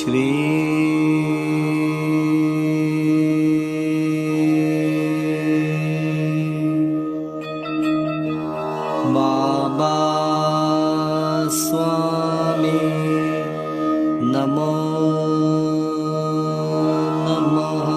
श्री बाबा स्वामी नमो नमः।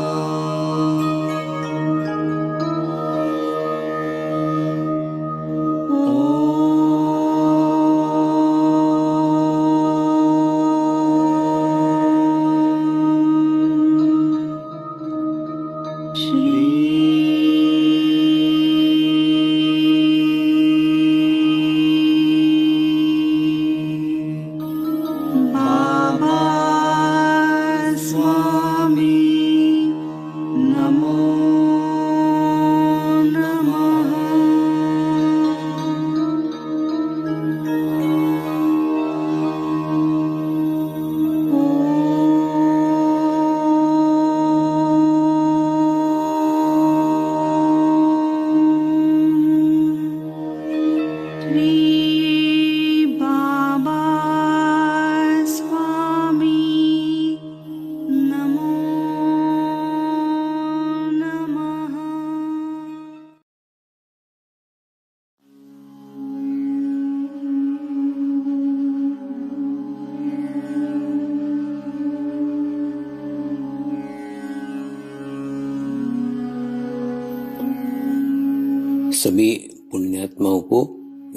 सभी पुण्यात्माओं को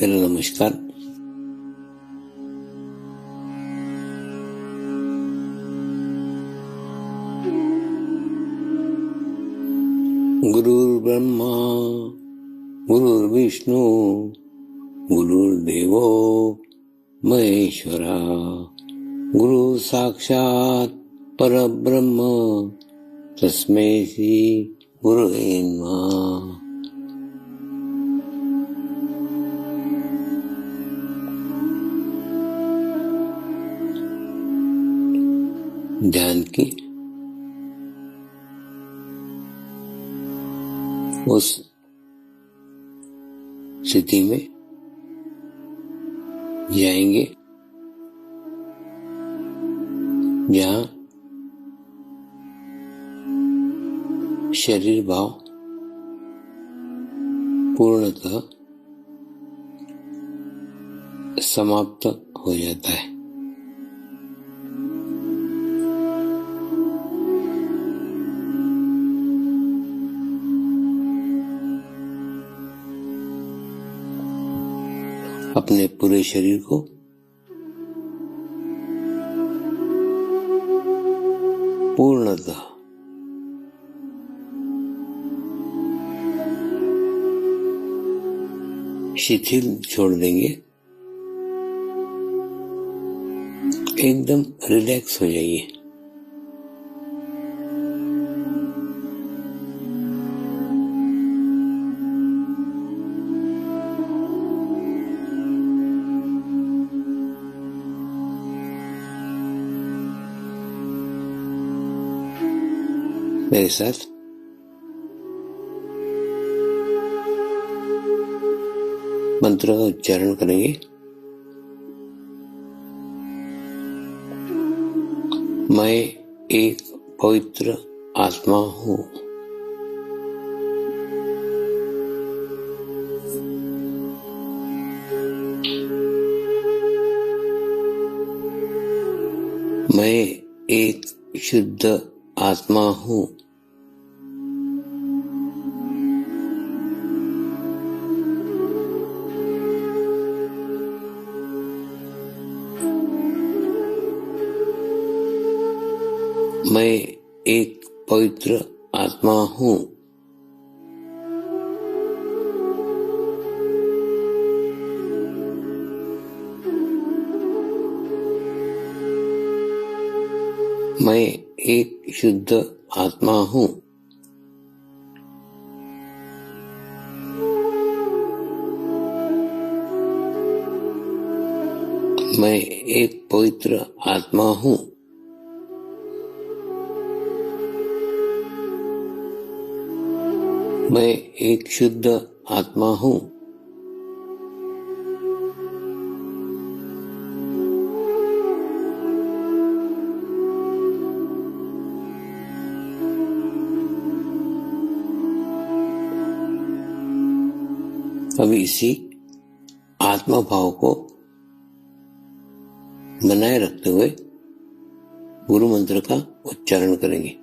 मेरा नमस्कार। गुरुर्ब्रह्मा गुरुर्विष्णु गुरुर्देवो महेश्वरा गुरु साक्षात् परब्रह्म तस्मै श्री गुरुवे नमः। ध्यान की उस स्थिति में जाएंगे जहाँ शरीर भाव पूर्णतः समाप्त हो जाता है। अपने पूरे शरीर को पूर्णतः शिथिल छोड़ देंगे, एकदम रिलैक्स हो जाइए। मेरे साथ मंत्र का उच्चारण करेंगे। मैं एक पवित्र आत्मा हूँ। मैं एक शुद्ध आत्मा हूँ। मैं एक पवित्र आत्मा हूँ। मैं एक शुद्ध आत्मा हूँ। मैं एक पवित्र आत्मा हूँ। मैं एक शुद्ध आत्मा हूँ। अब इसी आत्मा भाव को बनाए रखते हुए गुरु मंत्र का उच्चारण करेंगे।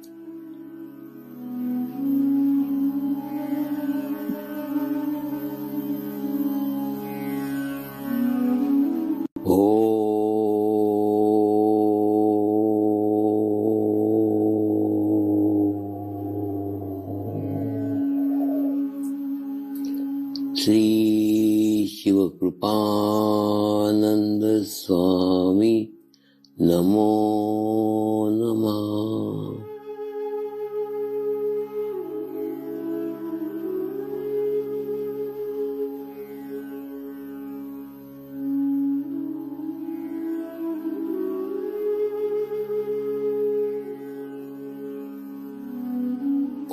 श्री शिव कृपानंद स्वामी नमो नमः।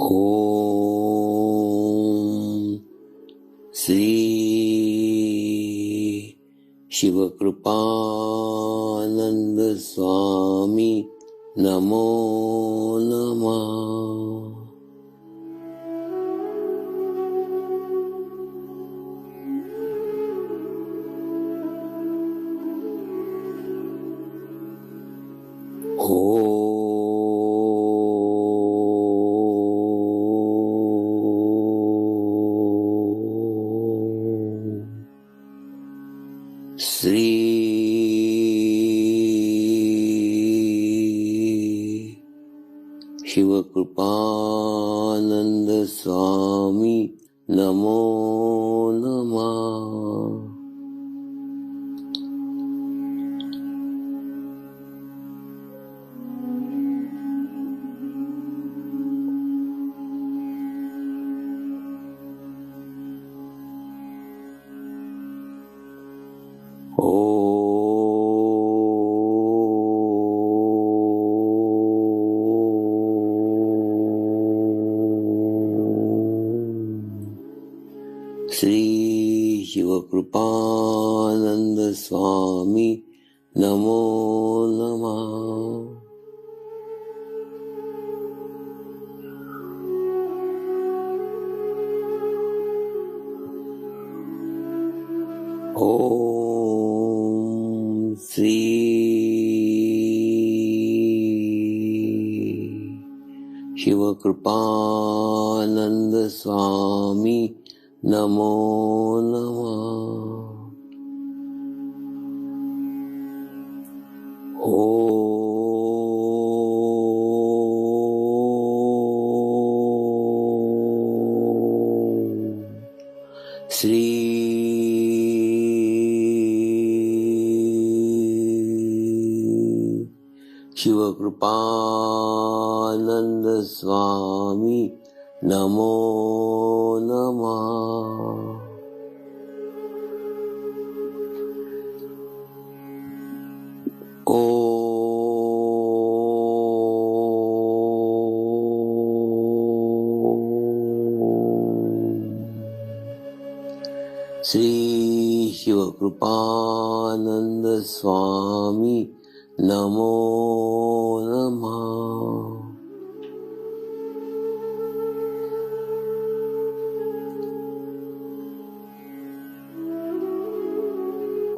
ओम श्री शिव कृपानंद स्वामी नमो नमः। श्री शिव कृपानंद स्वामी नमो नमः। श्री शिव कृपानंद स्वामी नमो नमः। ओम श्री शिव कृपानंद स्वामी नमो नमः। श्री शिव कृपानंद स्वामी नमो नमः। श्री शिव कृपानंद स्वामी नमो नमः।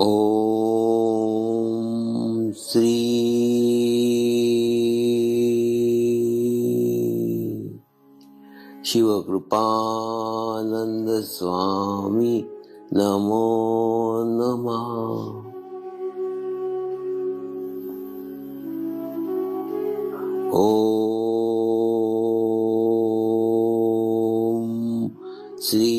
ओम श्री शिव कृपानंद स्वामी नमो नमः। ओम श्री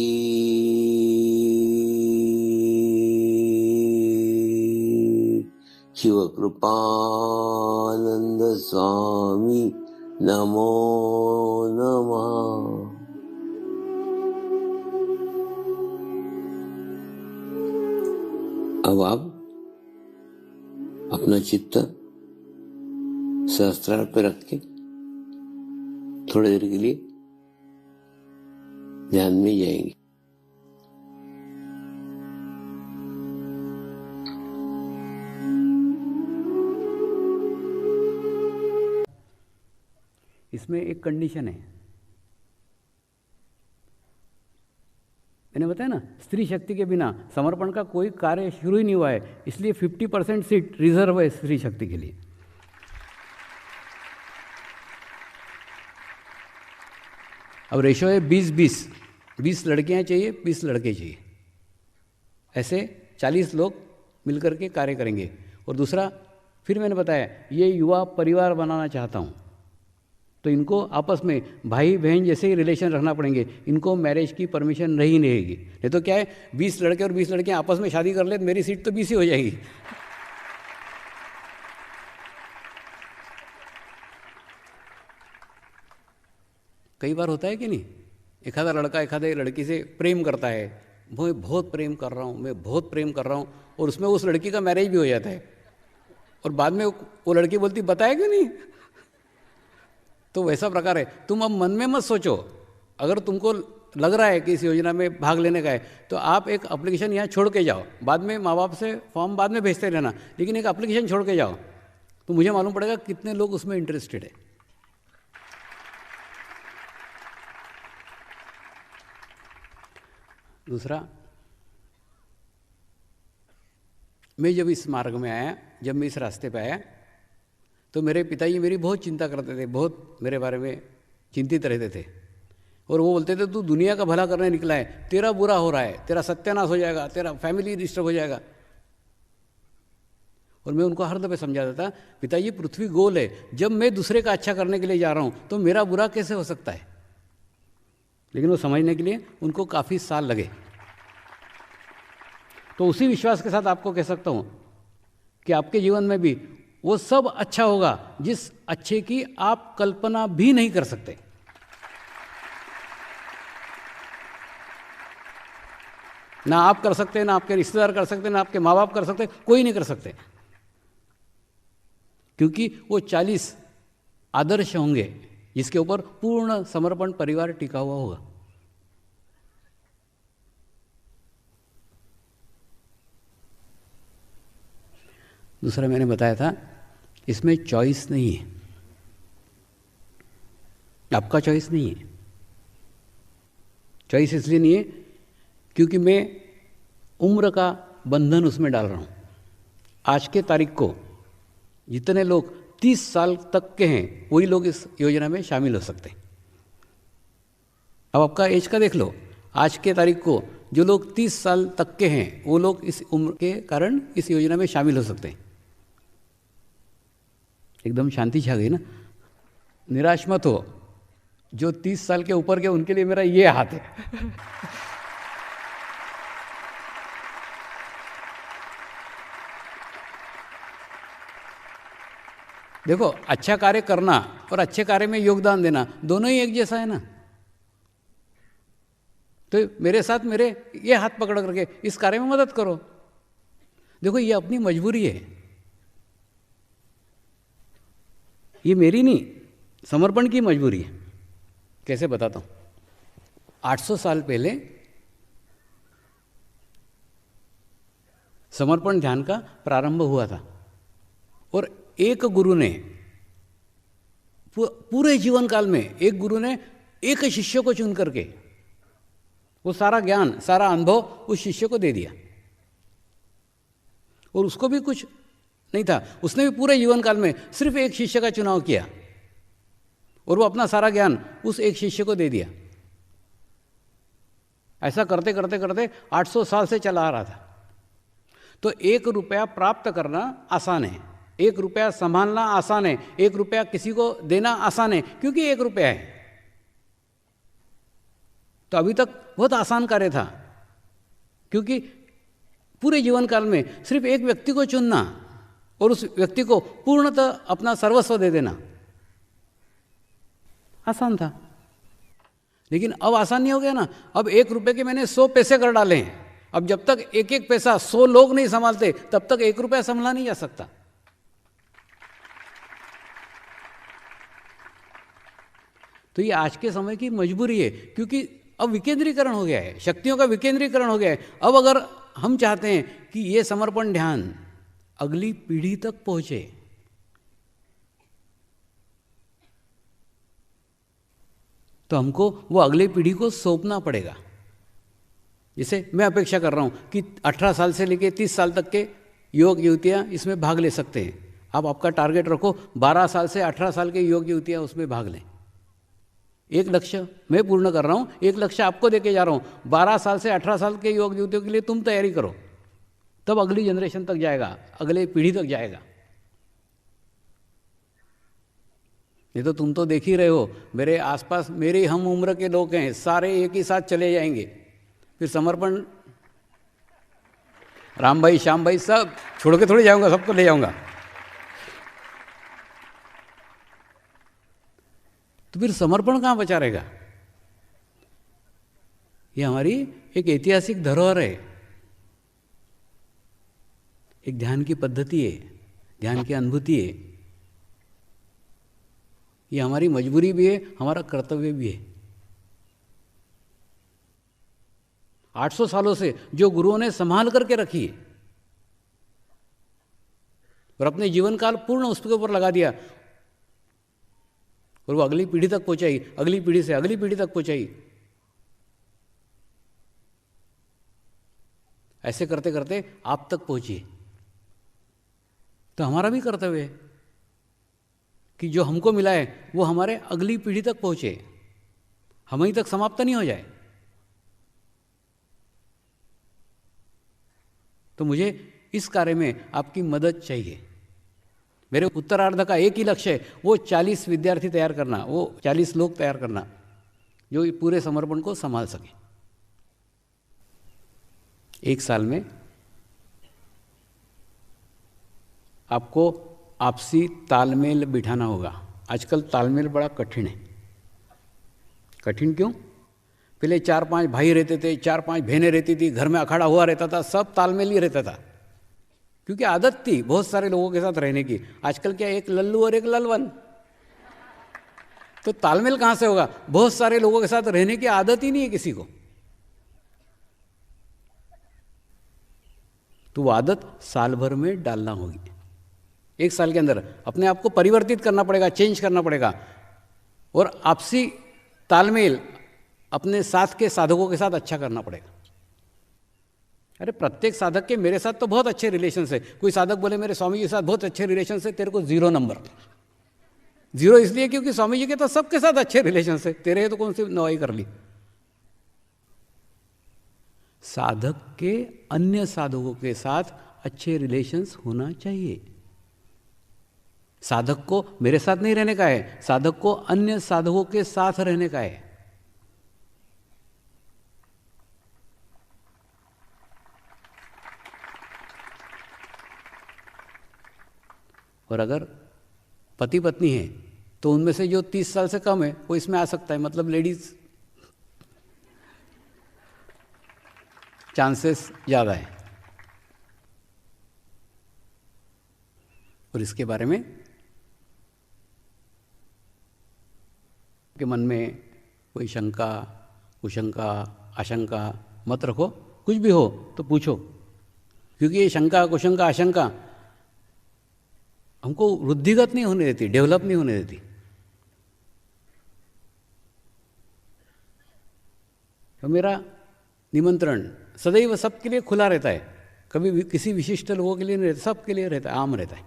शिव कृपानंद स्वामी नमो नमः। अब आप अपना चित्त सहस्त्रार पे रख के थोड़ी देर के लिए ध्यान में जाएंगे। इसमें एक कंडीशन है, मैंने बताया ना, स्त्री शक्ति के बिना समर्पण का कोई कार्य शुरू ही नहीं हुआ है, इसलिए 50% सीट रिजर्व है स्त्री शक्ति के लिए। अब रेशो है 20-20, 20 लड़कियां चाहिए, 20 लड़के चाहिए, ऐसे 40 लोग मिलकर के कार्य करेंगे। और दूसरा, फिर मैंने बताया, ये युवा परिवार बनाना चाहता हूँ, तो इनको आपस में भाई बहन जैसे ही रिलेशन रखना पड़ेंगे, इनको मैरिज की परमिशन नहीं रहेगी। नहीं तो क्या है, 20 लड़के और 20 लड़कियां आपस में शादी कर ले तो मेरी सीट तो 20 ही हो जाएगी। कई बार होता है कि नहीं, एक आधा लड़का एक आधे लड़की से प्रेम करता है, मैं बहुत प्रेम कर रहा हूँ, मैं बहुत प्रेम कर रहा हूँ, और उसमें उस लड़की का मैरिज भी हो जाता है, और बाद में वो लड़की बोलती बताया क्यों नहीं। तो वैसा प्रकार है, तुम अब मन में मत सोचो, अगर तुमको लग रहा है कि इस योजना में भाग लेने का है तो आप एक एप्लीकेशन यहाँ छोड़ के जाओ, बाद में माँ बाप से फॉर्म बाद में भेजते रहना, लेकिन एक एप्लीकेशन छोड़ के जाओ तो मुझे मालूम पड़ेगा कितने लोग उसमें इंटरेस्टेड है। दूसरा, मैं जब इस मार्ग में आया, जब मैं इस रास्ते पे आया, तो मेरे पिताजी मेरी बहुत चिंता करते थे, बहुत मेरे बारे में चिंतित रहते थे, और वो बोलते थे तू दुनिया का भला करने निकला है, तेरा बुरा हो रहा है, तेरा सत्यानाश हो जाएगा, तेरा फैमिली डिस्टर्ब हो जाएगा। और मैं उनको हर दफे समझाता था, पिताजी पृथ्वी गोल है, जब मैं दूसरे का अच्छा करने के लिए जा रहा हूँ तो मेरा बुरा कैसे हो सकता है। लेकिन वो समझने के लिए उनको काफ़ी साल लगे। तो उसी विश्वास के साथ आपको कह सकता हूँ कि आपके जीवन में भी वो सब अच्छा होगा जिस अच्छे की आप कल्पना भी नहीं कर सकते। ना आप कर सकते, ना आपके रिश्तेदार कर सकते, ना आपके माँ बाप कर सकते, कोई नहीं कर सकते, क्योंकि वो 40 आदर्श होंगे जिसके ऊपर पूर्ण समर्पण परिवार टिका हुआ होगा। दूसरा मैंने बताया था, इसमें चॉइस नहीं है, आपका चॉइस नहीं है। चॉइस इसलिए नहीं है क्योंकि मैं उम्र का बंधन उसमें डाल रहा हूँ। आज के तारीख को जितने लोग 30 साल तक के हैं वही लोग इस योजना में शामिल हो सकते हैं। अब आपका एज का देख लो, आज के तारीख को जो लोग 30 साल तक के हैं वो लोग इस उम्र के कारण इस योजना में शामिल हो सकते हैं। एकदम शांति छा गई ना, निराश मत हो। जो 30 साल के ऊपर के उनके लिए मेरा ये हाथ है। देखो, अच्छा कार्य करना और अच्छे कार्य में योगदान देना दोनों ही एक जैसा है ना। तो मेरे साथ मेरे ये हाथ पकड़ करके इस कार्य में मदद करो। देखो, ये अपनी मजबूरी है, ये मेरी नहीं, समर्पण की मजबूरी है। कैसे बताता हूँ। 800 साल पहले समर्पण ध्यान का प्रारंभ हुआ था और एक गुरु ने पूरे जीवन काल में एक गुरु ने एक शिष्य को चुन करके वो सारा ज्ञान, सारा अनुभव उस शिष्य को दे दिया। और उसको भी कुछ नहीं था, उसने भी पूरे जीवन काल में सिर्फ एक शिष्य का चुनाव किया और वो अपना सारा ज्ञान उस एक शिष्य को दे दिया। ऐसा करते करते करते 800 साल से चला आ रहा था। तो 1 रुपया प्राप्त करना आसान है, 1 रुपया संभालना आसान है, 1 रुपया किसी को देना आसान है, क्योंकि 1 रुपया है। तो अभी तक बहुत आसान कार्य था, क्योंकि पूरे जीवन काल में सिर्फ एक व्यक्ति को चुनना और उस व्यक्ति को पूर्णतः अपना सर्वस्व दे देना आसान था। लेकिन अब आसान नहीं हो गया ना। अब 1 रुपये के मैंने 100 पैसे कर डाले हैं। अब जब तक एक एक पैसा 100 लोग नहीं संभालते तब तक 1 रुपया संभाला नहीं जा सकता। तो ये आज के समय की मजबूरी है, क्योंकि अब विकेंद्रीकरण हो गया है, शक्तियों का विकेंद्रीकरण हो गया है। अब अगर हम चाहते हैं कि ये समर्पण ध्यान अगली पीढ़ी तक पहुंचे, तो हमको वो अगली पीढ़ी को सौंपना पड़ेगा। जैसे मैं अपेक्षा कर रहा हूँ कि 18 साल से लेकर 30 साल तक के युवक युवतियाँ इसमें भाग ले सकते हैं। आप आपका टारगेट रखो 12 साल से 18 साल के युवक युवतियाँ उसमें भाग लें। एक लक्ष्य मैं पूर्ण कर रहा हूँ, एक लक्ष्य आपको देके जा रहा हूँ। 12 साल से 18 साल के युवक युवतियों के लिए तुम तैयारी करो, तब अगली जनरेशन तक जाएगा, अगले पीढ़ी तक जाएगा। नहीं तो तुम तो देख ही रहे हो, मेरे आसपास मेरी हम उम्र के लोग हैं, सारे एक ही साथ चले जाएंगे, फिर समर्पण राम भाई श्याम भाई सब छोड़ के थोड़ी जाऊंगा, सबको ले जाऊंगा। तो फिर समर्पण कहाँ बचा रहेगा? ये हमारी एक ऐतिहासिक धरोहर है, एक ध्यान की पद्धति है, ध्यान की अनुभूति है। ये हमारी मजबूरी भी है, हमारा कर्तव्य भी है। 800 सालों से जो गुरुओं ने संभाल करके रखी है और अपने जीवन काल पूर्ण उसके ऊपर लगा दिया और वो अगली पीढ़ी तक पहुंचाई, अगली पीढ़ी से अगली पीढ़ी तक पहुंचाई। ऐसे करते करते आप तक पहुंची। तो हमारा भी कर्तव्य है कि जो हमको मिला है वो हमारे अगली पीढ़ी तक पहुंचे, हमें तक समाप्त नहीं हो जाए। तो मुझे इस कार्य में आपकी मदद चाहिए। मेरे उत्तरार्ध का एक ही लक्ष्य है, वो 40 विद्यार्थी तैयार करना, वो 40 लोग तैयार करना जो पूरे समर्पण को संभाल सके। एक साल में आपको आपसी तालमेल बिठाना होगा। आजकल तालमेल बड़ा कठिन है। कठिन क्यों? पहले 4-5 भाई रहते थे, 4-5 बहनें रहती थी, घर में अखाड़ा हुआ रहता था, सब तालमेल ही रहता था, क्योंकि आदत थी बहुत सारे लोगों के साथ रहने की। आजकल क्या, एक लल्लू और एक ललवन, तो तालमेल कहाँ से होगा? बहुत सारे लोगों के साथ रहने की आदत ही नहीं है किसी को। तो वो आदत साल भर में डालना होगी। एक साल के अंदर अपने आप को परिवर्तित करना पड़ेगा, चेंज करना पड़ेगा, और आपसी तालमेल अपने साथ के साधकों के साथ अच्छा करना पड़ेगा। अरे प्रत्येक साधक के मेरे साथ तो बहुत अच्छे रिलेशन है। कोई साधक बोले मेरे स्वामी जी के साथ बहुत अच्छे रिलेशन है, तेरे को 0 नंबर। 0 इसलिए क्योंकि स्वामी जी के तो सबके साथ अच्छे रिलेशन है, तेरे तो कौन सी नवाई कर ली। साधक के अन्य साधकों के साथ अच्छे रिलेशंस होना चाहिए। साधक को मेरे साथ नहीं रहने का है, साधक को अन्य साधकों के साथ रहने का है। और अगर पति पत्नी है तो उनमें से जो 30 साल से कम है वो इसमें आ सकता है, मतलब लेडीज चांसेस ज़्यादा है। और इसके बारे में के मन में कोई शंका, कुशंका, आशंका मत रखो। कुछ भी हो तो पूछो, क्योंकि ये शंका, कुशंका, आशंका हमको वृद्धिगत नहीं होने देती, डेवलप नहीं होने देती। तो मेरा निमंत्रण सदैव सबके लिए खुला रहता है, कभी किसी विशिष्ट लोगों के लिए नहीं रहता, सबके लिए रहता है, आम रहता है।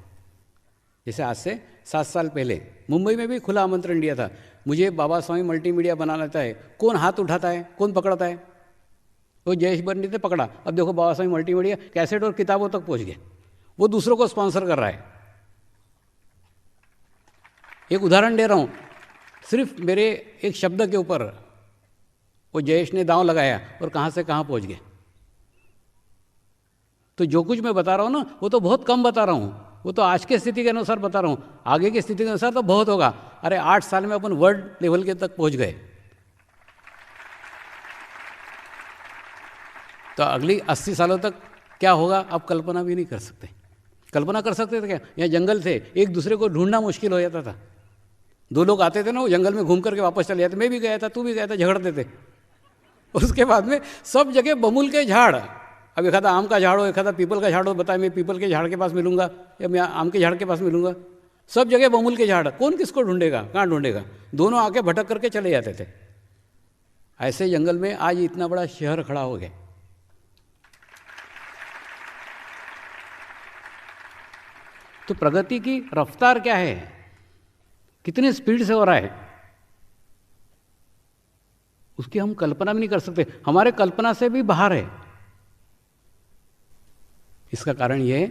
जैसे आज से 7 साल पहले मुंबई में भी खुला आमंत्रण दिया था, मुझे बाबा स्वामी मल्टीमीडिया बनाना है। कौन हाथ उठाता है, कौन पकड़ता है? वो जयेश बंडी ने पकड़ा। अब देखो बाबा स्वामी मल्टीमीडिया कैसेट और किताबों तक पहुंच गए, वो दूसरों को स्पॉन्सर कर रहा है। एक उदाहरण दे रहा हूँ, सिर्फ मेरे एक शब्द के ऊपर वो जयेश ने दांव लगाया और कहाँ से कहाँ पहुँच गए। तो जो कुछ मैं बता रहा हूँ ना, वो तो बहुत कम बता रहा हूँ, वो तो आज के स्थिति के अनुसार बता रहा हूँ, आगे की स्थिति के अनुसार तो बहुत होगा। अरे 8 साल में अपन वर्ल्ड लेवल के तक पहुँच गए, तो अगली 80 सालों तक क्या होगा आप कल्पना भी नहीं कर सकते। कल्पना कर सकते थे क्या? यहाँ जंगल थे, एक दूसरे को ढूंढना मुश्किल हो जाता था। 2 लोग आते थे ना, वो जंगल में घूम करके वापस चले जाते। मैं भी गया था, तू भी गया था, झगड़ते थे। उसके बाद में सब जगह बमुल के झाड़, अब एक आधा आम का झाड़ हो, एक आधा पीपल का झाड़ हो, बताए मैं पीपल के झाड़ के पास मिलूंगा या मैं आम के झाड़ के पास मिलूंगा? सब जगह बमुल के झाड़, कौन किसको ढूंढेगा, कहाँ ढूंढेगा? दोनों आके भटक करके चले जाते थे। ऐसे जंगल में आज इतना बड़ा शहर खड़ा हो गया। तो प्रगति की रफ्तार क्या है, कितने स्पीड से हो रहा है, उसकी हम कल्पना भी नहीं कर सकते, हमारे कल्पना से भी बाहर है। इसका कारण यह है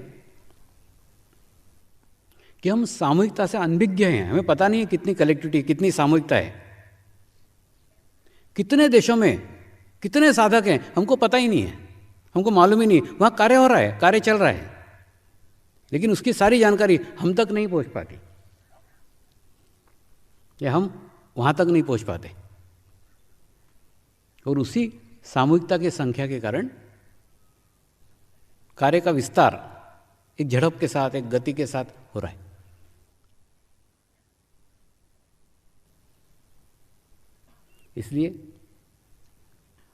कि हम सामूहिकता से अनभिज्ञ हैं, हमें पता नहीं है कितनी कलेक्टिविटी, कितनी सामूहिकता है, कितने देशों में कितने साधक हैं, हमको पता ही नहीं है, हमको मालूम ही नहीं, वहाँ कार्य हो रहा है, कार्य चल रहा है, लेकिन उसकी सारी जानकारी हम तक नहीं पहुँच पाती, या हम वहाँ तक नहीं पहुँच पाते। और उसी सामूहिकता की संख्या के कारण कार्य का विस्तार एक झड़प के साथ, एक गति के साथ हो रहा है। इसलिए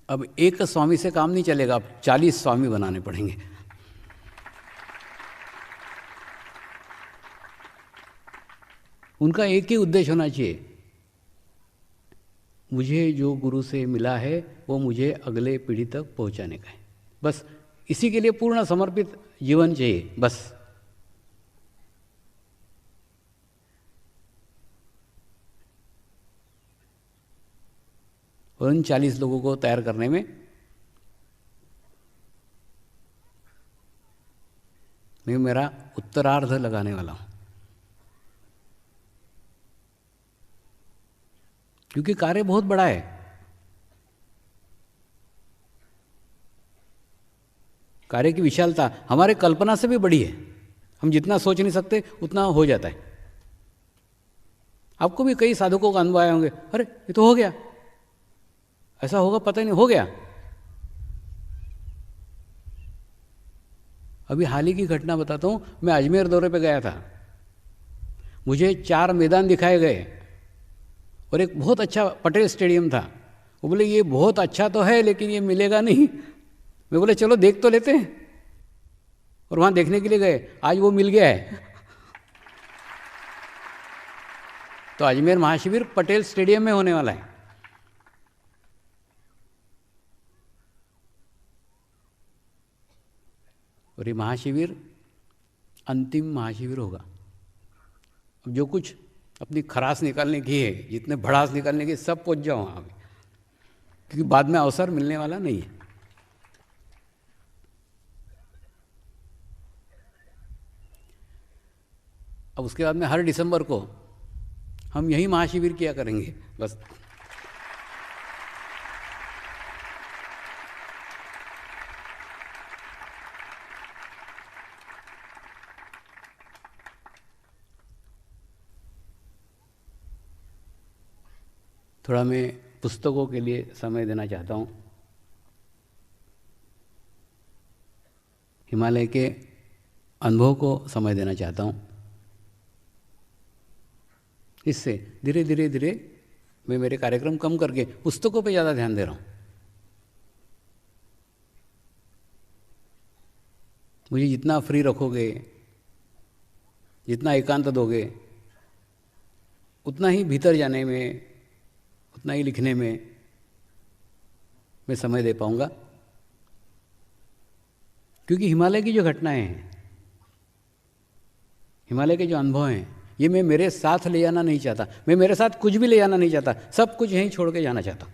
अब एक स्वामी से काम नहीं चलेगा, अब 40 स्वामी बनाने पड़ेंगे। उनका एक ही उद्देश्य होना चाहिए, मुझे जो गुरु से मिला है वो मुझे अगले पीढ़ी तक पहुंचाने का है, बस इसी के लिए पूर्ण समर्पित जीवन चाहिए, बस। और उन 40 लोगों को तैयार करने में मैं मेरा उत्तरार्ध लगाने वाला हूं, क्योंकि कार्य बहुत बड़ा है। कार्य की विशालता हमारे कल्पना से भी बड़ी है, हम जितना सोच नहीं सकते उतना हो जाता है। आपको भी कई साधकों का अनुभव आए होंगे, अरे ये तो हो गया, ऐसा होगा पता ही नहीं, हो गया। अभी हाल ही की घटना बताता हूँ, मैं अजमेर दौरे पे गया था, मुझे 4 मैदान दिखाए गए और एक बहुत अच्छा पटेल स्टेडियम था। वो बोले ये बहुत अच्छा तो है लेकिन ये मिलेगा नहीं। मैं बोले चलो देख तो लेते हैं, और वहाँ देखने के लिए गए, आज वो मिल गया है। तो अजमेर महाशिविर पटेल स्टेडियम में होने वाला है। और ये महाशिविर अंतिम महाशिविर होगा। अब जो कुछ अपनी खराश निकालने की है, जितने भड़ास निकालने की, सब पहुंच जाओ वहाँ पे, क्योंकि बाद में अवसर मिलने वाला नहीं है। अब उसके बाद में हर दिसंबर को हम यही महाशिविर किया करेंगे, बस। थोड़ा मैं पुस्तकों के लिए समय देना चाहता हूँ। हिमालय के अनुभव को समय देना चाहता हूँ। इससे धीरे धीरे धीरे मैं मेरे कार्यक्रम कम करके पुस्तकों पे ज़्यादा ध्यान दे रहा हूँ। मुझे जितना फ्री रखोगे, जितना एकांत दोगे, उतना ही भीतर जाने में, उतना ही लिखने में मैं समय दे पाऊंगा। क्योंकि हिमालय की जो घटनाएं हैं, हिमालय के जो अनुभव हैं, ये मैं मेरे साथ ले जाना नहीं चाहता, मैं मेरे साथ कुछ भी ले जाना नहीं चाहता, सब कुछ यहीं छोड़ के जाना चाहता हूँ।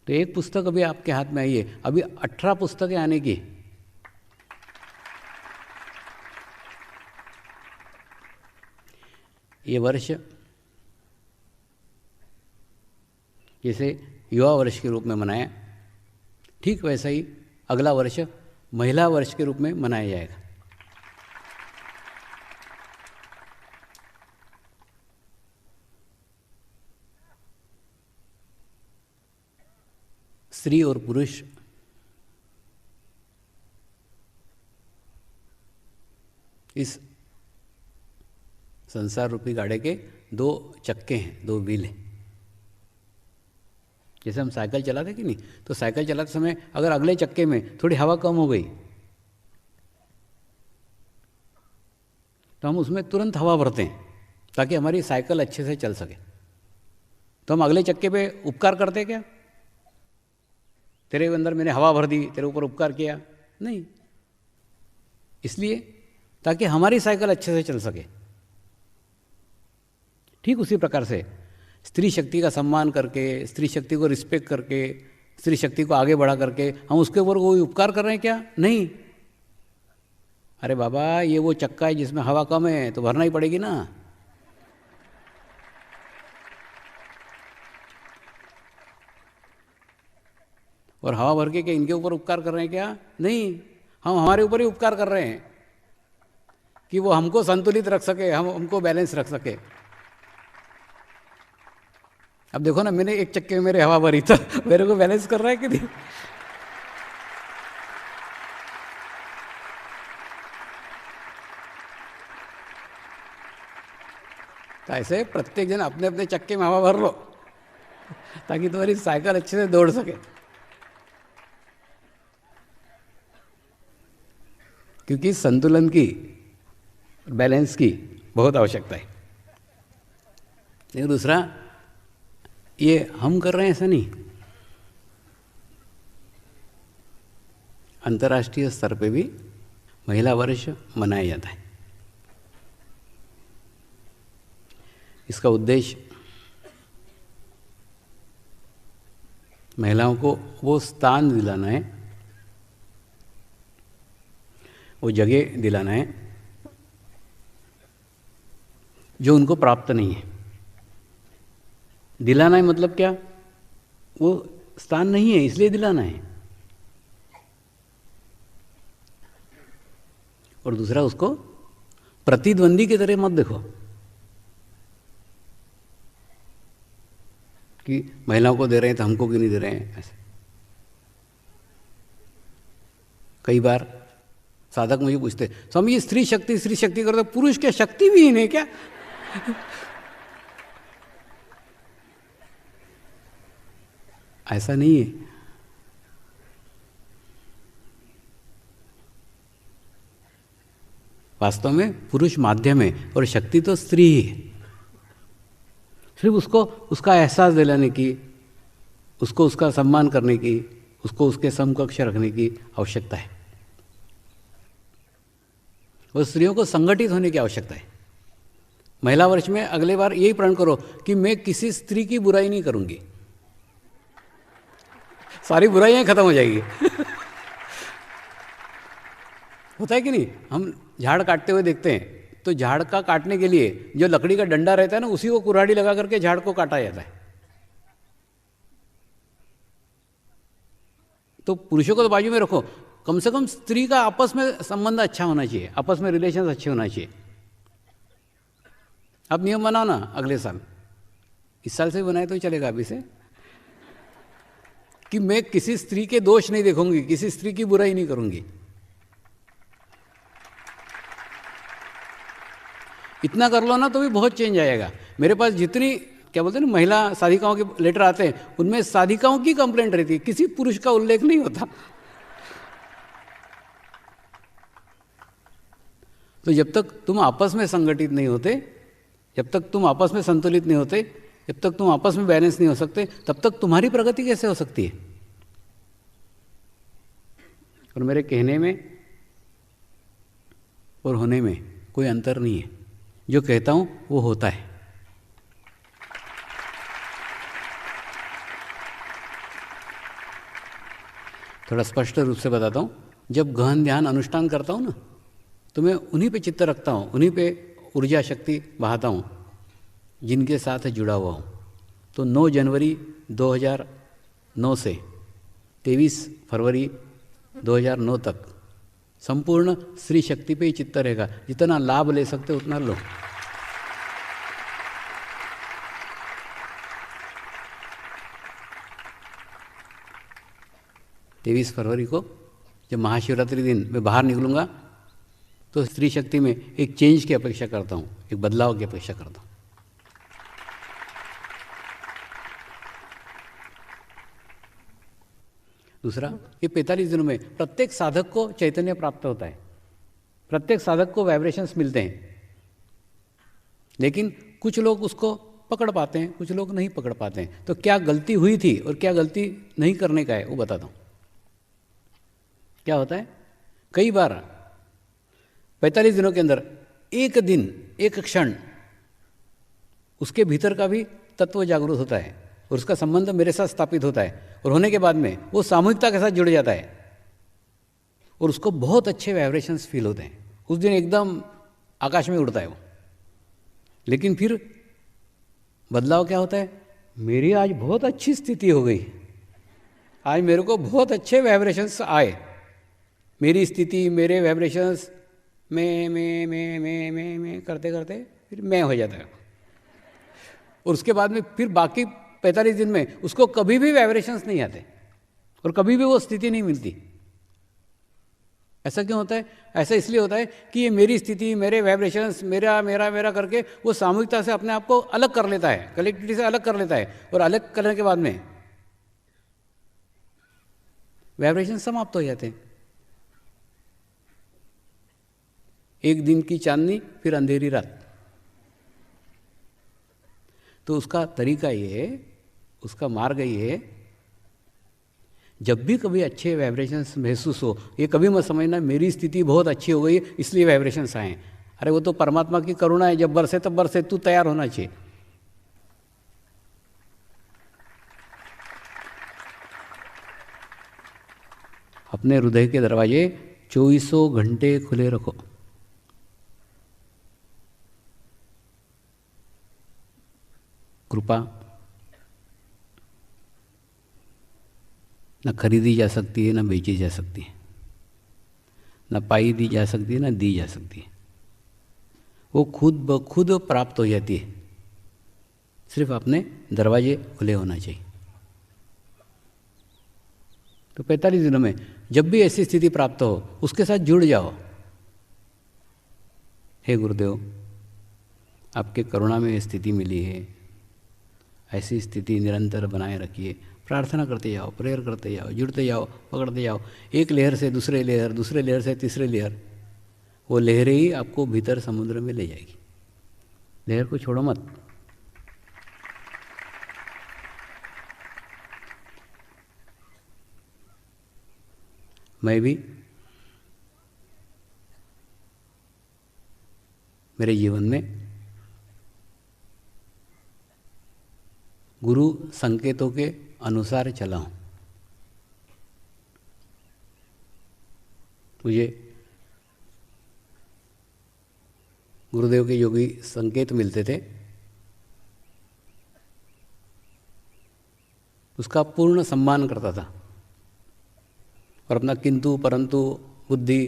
तो एक पुस्तक अभी आपके हाथ में आई है, अभी 18 पुस्तकें आने की। ये वर्ष जैसे युवा वर्ष के रूप में मनाया, ठीक वैसा ही अगला वर्ष महिला वर्ष के रूप में मनाया जाएगा। स्त्री और पुरुष इस संसार रूपी गाड़े के 2 चक्के हैं, 2 व्हील हैं। जैसे हम साइकिल चलाते कि नहीं, तो साइकिल चलाते समय अगर अगले चक्के में थोड़ी हवा कम हो गई तो हम उसमें तुरंत हवा भरते हैं ताकि हमारी साइकिल अच्छे से चल सके। तो हम अगले चक्के पे उपकार करते क्या? तेरे अंदर मैंने हवा भर दी, तेरे ऊपर उपकार किया, नहीं। इसलिए ताकि हमारी साइकिल अच्छे से चल सके। ठीक उसी प्रकार से स्त्री शक्ति का सम्मान करके, स्त्री शक्ति को रिस्पेक्ट करके, स्त्री शक्ति को आगे बढ़ा करके हम उसके ऊपर कोई उपकार कर रहे हैं क्या? नहीं। अरे बाबा, ये वो चक्का है जिसमें हवा कम है, तो भरना ही पड़ेगी ना। और हवा भर के क्या इनके ऊपर उपकार कर रहे हैं क्या? नहीं, हम हमारे ऊपर ही उपकार कर रहे हैं कि वो हमको संतुलित रख सके, हमको बैलेंस रख सके। अब देखो ना, मैंने एक चक्के में मेरे हवा भरी तो मेरे को बैलेंस कर रहा है कि नहीं? तो ऐसे प्रत्येक जन अपने अपने चक्के में हवा भर लो ताकि तुम्हारी साइकिल अच्छे से दौड़ सके। क्योंकि संतुलन की, बैलेंस की बहुत आवश्यकता है। एक दूसरा, ये हम कर रहे हैं ऐसा नहीं, अंतर्राष्ट्रीय स्तर पे भी महिला वर्ष मनाया जाता है। इसका उद्देश्य महिलाओं को वो स्थान दिलाना है, वो जगह दिलाना है जो उनको प्राप्त नहीं है। दिलाना है मतलब क्या? वो स्थान नहीं है इसलिए दिलाना है। और दूसरा, उसको प्रतिद्वंदी की तरह मत देखो कि महिलाओं को दे रहे हैं तो हमको क्यों नहीं दे रहे हैं। ऐसे कई बार साधक मुझे पूछते, स्वामी ये स्त्री शक्ति करते, पुरुष क्या शक्ति भी नहीं क्या? ऐसा नहीं है। वास्तव में पुरुष माध्यम है और शक्ति तो स्त्री ही है। सिर्फ उसको उसका एहसास दिलाने की, उसको उसका सम्मान करने की, उसको उसके समकक्ष रखने की आवश्यकता है। और स्त्रियों को संगठित होने की आवश्यकता है। महिला वर्ष में अगले बार यही प्रण करो कि मैं किसी स्त्री की बुराई नहीं करूंगी, सारी बुराइयां खत्म हो जाएगी। होता है कि नहीं? हम झाड़ काटते हुए देखते हैं तो झाड़ का काटने के लिए जो लकड़ी का डंडा रहता है ना, उसी को कुल्हाड़ी लगा करके झाड़ को काटा जाता है। तो पुरुषों को तो बाजू में रखो, कम से कम स्त्री का आपस में संबंध अच्छा होना चाहिए, आपस में रिलेशन अच्छे होना चाहिए। अब नियम बनाओ ना अगले साल, इस साल से बनाए तो चलेगा अभी से, कि मैं किसी स्त्री के दोष नहीं देखूंगी, किसी स्त्री की बुराई नहीं करूंगी। इतना कर लो ना तो भी बहुत चेंज आएगा। मेरे पास जितनी क्या बोलते हैं ना महिला साधिकाओं के लेटर आते हैं, उनमें साधिकाओं की कंप्लेंट रहती है, किसी पुरुष का उल्लेख नहीं होता। तो जब तक तुम आपस में संगठित नहीं होते, जब तक तुम आपस में संतुलित नहीं होते, जब तक तुम आपस में बैलेंस नहीं हो सकते, तब तक तुम्हारी प्रगति कैसे हो सकती है? और मेरे कहने में और होने में कोई अंतर नहीं है। जो कहता हूं वो होता है। थोड़ा स्पष्ट रूप से बताता हूं, जब गहन ध्यान अनुष्ठान करता हूं ना, तो मैं उन्हीं पे चित्त रखता हूं, उन्हीं पे ऊर्जा शक्ति बहाता हूं जिनके साथ जुड़ा हुआ हूं। तो 9 जनवरी 2009 से 23 फरवरी 2009 तक संपूर्ण स्त्री शक्ति पे ही चित्त रहेगा। जितना लाभ ले सकते उतना लो। तेईस फरवरी को जब महाशिवरात्रि दिन मैं बाहर निकलूंगा तो स्त्री शक्ति में एक चेंज की अपेक्षा करता हूँ, एक बदलाव की अपेक्षा करता हूँ। दूसरा, ये 45 दिनों में प्रत्येक साधक को चैतन्य प्राप्त होता है, प्रत्येक साधक को वाइब्रेशंस मिलते हैं। लेकिन कुछ लोग उसको पकड़ पाते हैं, कुछ लोग नहीं पकड़ पाते हैं। तो क्या गलती हुई थी और क्या गलती नहीं करने का है वो बताता हूँ। क्या होता है, कई बार 45 दिनों के अंदर एक दिन, एक क्षण उसके भीतर का भी तत्व जागरूक होता है और उसका संबंध मेरे साथ स्थापित होता है, और होने के बाद में वो सामूहिकता के साथ जुड़ जाता है और उसको बहुत अच्छे वाइब्रेशंस फील होते हैं। उस दिन एकदम आकाश में उड़ता है वो। लेकिन फिर बदलाव क्या होता है, मेरी आज बहुत अच्छी स्थिति हो गई, आज मेरे को बहुत अच्छे वाइब्रेशंस आए, मेरी स्थिति, मेरे वाइब्रेशंस मैं करते करते फिर मैं हो जाता है। और उसके बाद में फिर बाकी 45 दिन में उसको कभी भी वाइब्रेशंस नहीं आते और कभी भी वो स्थिति नहीं मिलती। ऐसा क्यों होता है? ऐसा इसलिए होता है कि ये मेरी स्थिति, मेरे वाइब्रेशंस, मेरा मेरा मेरा करके वो सामूहिकता से अपने आप को अलग कर लेता है, कलेक्टिविटी से अलग कर लेता है, और अलग करने के बाद में वाइब्रेशन समाप्त हो जाते हैं। एक दिन की चांदनी, फिर अंधेरी रात। तो उसका तरीका ये है, उसका मार्ग ये है, जब भी कभी अच्छे वाइब्रेशंस महसूस हो, ये कभी मत समझना मेरी स्थिति बहुत अच्छी हो गई इसलिए वाइब्रेशंस आए। अरे वो तो परमात्मा की करुणा है, जब बरसे तब बरसे, तू तैयार होना चाहिए। अपने हृदय के दरवाजे 24 घंटे खुले रखो। कृपा न खरीदी जा सकती है, न बेची जा सकती है, न पाई दी जा सकती है, न दी जा सकती है। वो खुद ब खुद प्राप्त हो जाती है, सिर्फ अपने दरवाजे खुले होना चाहिए। तो 45 दिनों में जब भी ऐसी स्थिति प्राप्त हो, उसके साथ जुड़ जाओ। हे गुरुदेव, आपके करुणा में स्थिति मिली है, ऐसी स्थिति निरंतर बनाए रखिए। प्रार्थना करते जाओ, प्रेयर करते जाओ, जुड़ते जाओ, पकड़ते जाओ, एक लेयर से दूसरे लेयर, दूसरे लेयर से तीसरे लेयर। वो लहरें ही आपको भीतर समुद्र में ले जाएगी। लहर को छोड़ो मत। मैं भी मेरे जीवन में गुरु संकेतों के अनुसार चला हूँ। मुझे गुरुदेव के योगी संकेत मिलते थे, उसका पूर्ण सम्मान करता था और अपना किंतु परंतु बुद्धि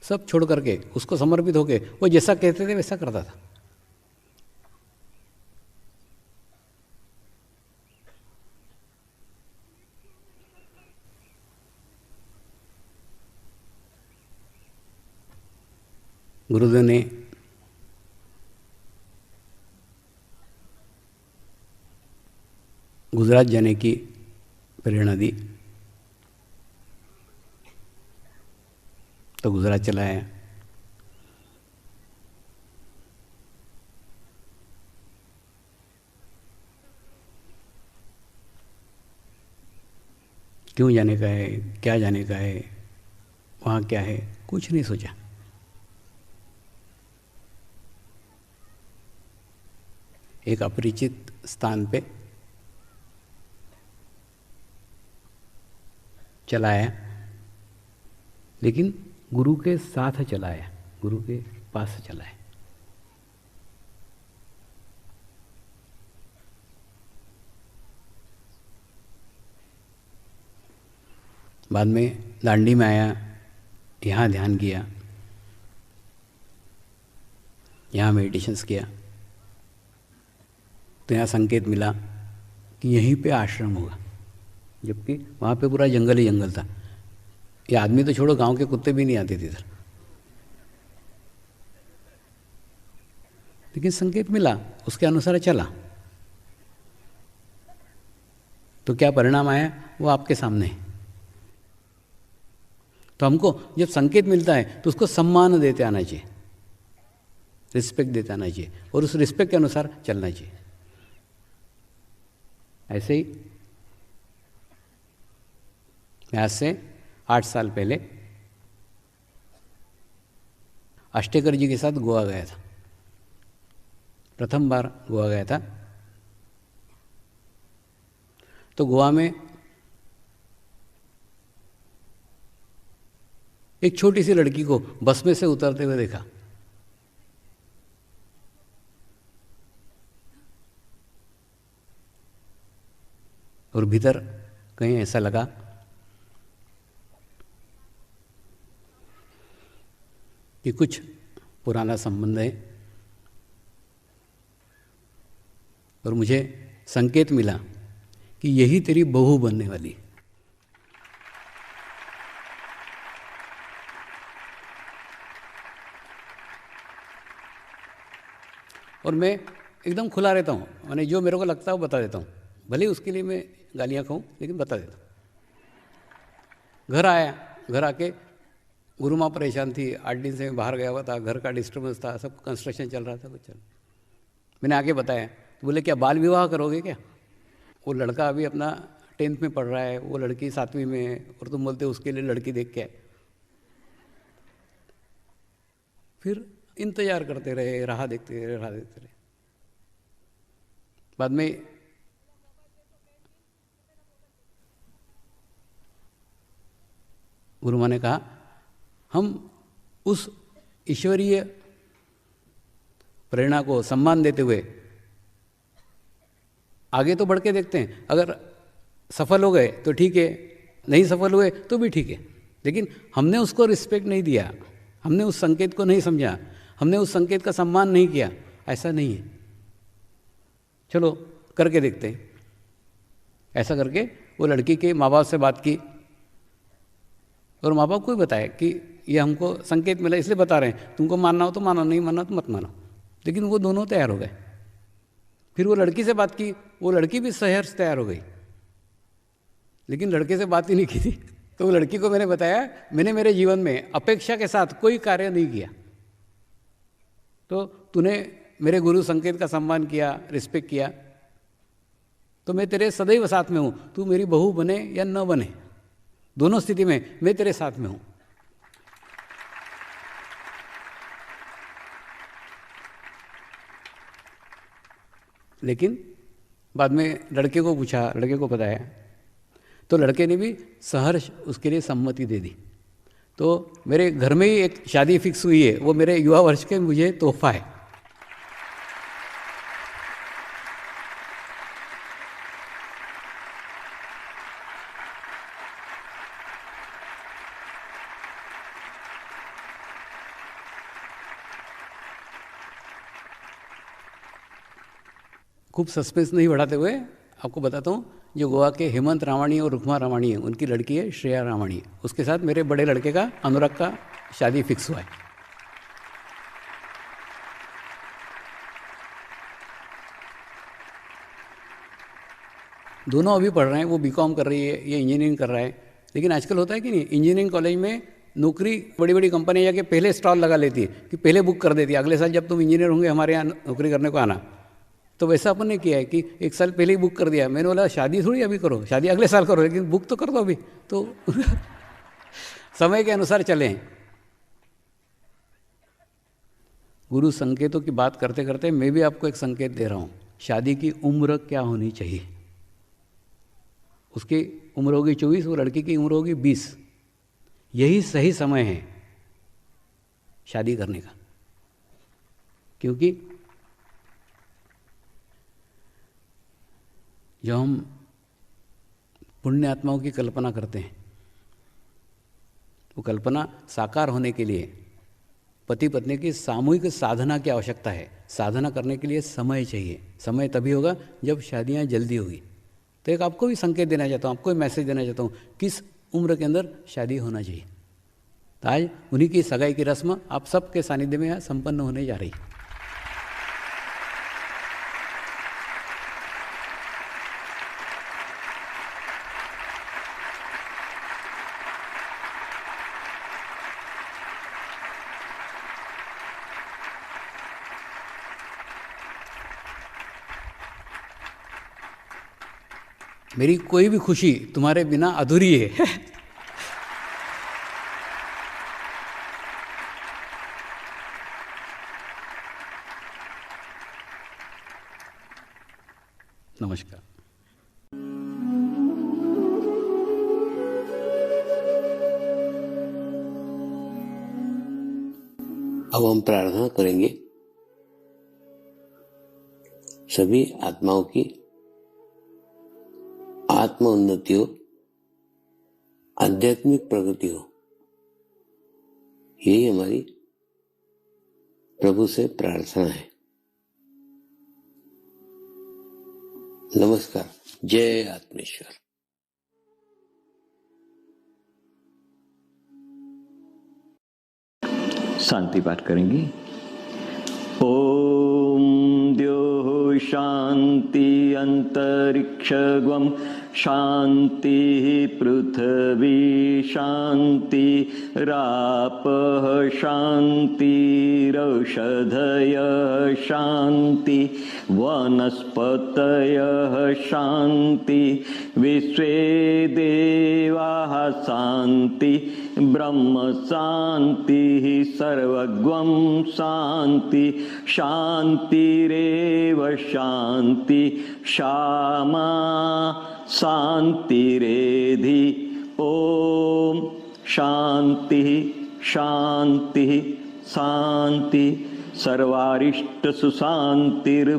सब छोड़ करके उसको समर्पित होके वो जैसा कहते थे वैसा करता था। गुरुदेव ने गुजरात जाने की प्रेरणा दी तो गुजरात चला आया। क्यों जाने का है, क्या जाने का है, वहाँ क्या है, कुछ नहीं सोचा। एक अपरिचित स्थान पे चला आया, लेकिन गुरु के साथ चला आया, गुरु के पास चला आया। बाद में दांडी में आया, यहाँ ध्यान किया, यहाँ मेडिटेशंस किया, तो यहाँ संकेत मिला कि यहीं पे आश्रम होगा, जबकि वहाँ पे पूरा जंगल ही जंगल था। ये आदमी तो छोड़ो, गांव के कुत्ते भी नहीं आते थे इधर, लेकिन संकेत मिला, उसके अनुसार चला। तो क्या परिणाम आया वो आपके सामने है। तो हमको जब संकेत मिलता है तो उसको सम्मान देते आना चाहिए, रिस्पेक्ट देते आना चाहिए और उस रिस्पेक्ट के अनुसार चलना चाहिए। ऐसे ही मैं आज से 8 साल पहले आष्टेकर जी के साथ गोवा गया था, प्रथम बार गोवा गया था। तो गोवा में एक छोटी सी लड़की को बस में से उतरते हुए देखा। और भीतर कहीं ऐसा लगा कि कुछ पुराना संबंध है, और मुझे संकेत मिला कि यही तेरी बहू बनने वाली है। और मैं एकदम खुला रहता हूँ, मैंने जो मेरे को लगता है वो बता देता हूँ, भले उसके लिए मैं गालियाँ खाऊं लेकिन बता देता हूँ। घर आया, घर आके गुरु माँ परेशान थी, 8 दिन से मैं बाहर गया हुआ था, घर का डिस्टर्बेंस था, सब कंस्ट्रक्शन चल रहा था, कुछ चल। मैंने आगे बताया, तो बोले क्या बाल विवाह करोगे क्या? वो लड़का अभी अपना 10th में पढ़ रहा है, वो लड़की 7वीं में है, और तुम बोलते उसके लिए लड़की देख के आए। फिर इंतजार करते रहे, राह देखते रहे। बाद में गुरु माँ ने कहा, हम उस ईश्वरीय प्रेरणा को सम्मान देते हुए आगे तो बढ़ के देखते हैं, अगर सफल हो गए तो ठीक है, नहीं सफल हुए तो भी ठीक है, लेकिन हमने उसको रिस्पेक्ट नहीं दिया, हमने उस संकेत को नहीं समझा, हमने उस संकेत का सम्मान नहीं किया, ऐसा नहीं है। चलो करके देखते हैं। ऐसा करके वो लड़की के माँ बाप से बात की, और माँ बाप को भी बताया कि ये हमको संकेत मिला इसलिए बता रहे हैं, तुमको मानना हो तो मानो, नहीं मानना तो मत मानो। लेकिन वो दोनों तैयार हो गए। फिर वो लड़की से बात की, वो लड़की भी सहर्ष तैयार हो गई, लेकिन लड़के से बात ही नहीं की थी। तो वो लड़की को मैंने बताया, मैंने मेरे जीवन में अपेक्षा के साथ कोई कार्य नहीं किया, तो तूने मेरे गुरु संकेत का सम्मान किया, रिस्पेक्ट किया, तो मैं तेरे सदैव साथ में हूँ। तू मेरी बहू बने या न बने, दोनों स्थिति में मैं तेरे साथ में हूँ। लेकिन बाद में लड़के को पूछा, लड़के को बताया, तो लड़के ने भी सहर्ष उसके लिए सम्मति दे दी। तो मेरे घर में ही एक शादी फिक्स हुई है, वो मेरे युवा वर्ष के मुझे तोहफा है। खूब सस्पेंस नहीं बढ़ाते हुए आपको बताता हूँ, जो गोवा के हेमंत रामाणी और रुक्मा रामाणी है, उनकी लड़की है श्रेया रामाणी, उसके साथ मेरे बड़े लड़के का अनुराग का शादी फिक्स हुआ है। दोनों अभी पढ़ रहे हैं, वो बीकॉम कर रही है, ये इंजीनियरिंग कर रहा है। लेकिन आजकल होता है कि नहीं, इंजीनियरिंग कॉलेज में नौकरी बड़ी बड़ी कंपनियाँ जाके पहले स्टॉल लगा लेती है कि पहले बुक कर देती है, अगले साल जब तुम इंजीनियर होंगे हमारे यहाँ नौकरी करने को आना। तो वैसा अपन ने किया है कि 1 साल पहले ही बुक कर दिया। मैंने बोला शादी थोड़ी अभी करो, शादी अगले साल करो, लेकिन बुक तो कर दो अभी, तो समय के अनुसार चलें। गुरु संकेतों की बात करते करते मैं भी आपको एक संकेत दे रहा हूँ, शादी की उम्र क्या होनी चाहिए। उसकी उम्र होगी 24, वो लड़की की उम्र होगी 20। यही सही समय है शादी करने का, क्योंकि जो हम पुण्य आत्माओं की कल्पना करते हैं, वो कल्पना साकार होने के लिए पति पत्नी की सामूहिक साधना की आवश्यकता है। साधना करने के लिए समय चाहिए, समय तभी होगा जब शादियां जल्दी होगी। तो एक आपको भी संकेत देना चाहता हूँ, आपको भी मैसेज देना चाहता हूँ, किस उम्र के अंदर शादी होना चाहिए। तो आज उन्हीं की सगाई की रस्म आप सबके सानिध्य में संपन्न होने जा रही। मेरी कोई भी खुशी तुम्हारे बिना अधूरी है। नमस्कार। अब हम प्रार्थना करेंगे सभी आत्माओं की आत्म उन्नति हो, आध्यात्मिक प्रगति हो। यही हमारी प्रभु से प्रार्थना है। नमस्कार। जय आत्मेश्वर। शांति पाठ करेंगे। ओम द्योः शांति अंतरिक्षगम शांति पृथ्वी शांति रापः शांतिरौषधयः शांति वनस्पतयः शांति विश्वे देवाः शांति ब्रह्म शांति सर्वगं शांति शांतिरेव शांति क्षमा शांतिरेधि। ओम शांति शांति शांति सर्वारिष्ट सुशांतिर्भवतु।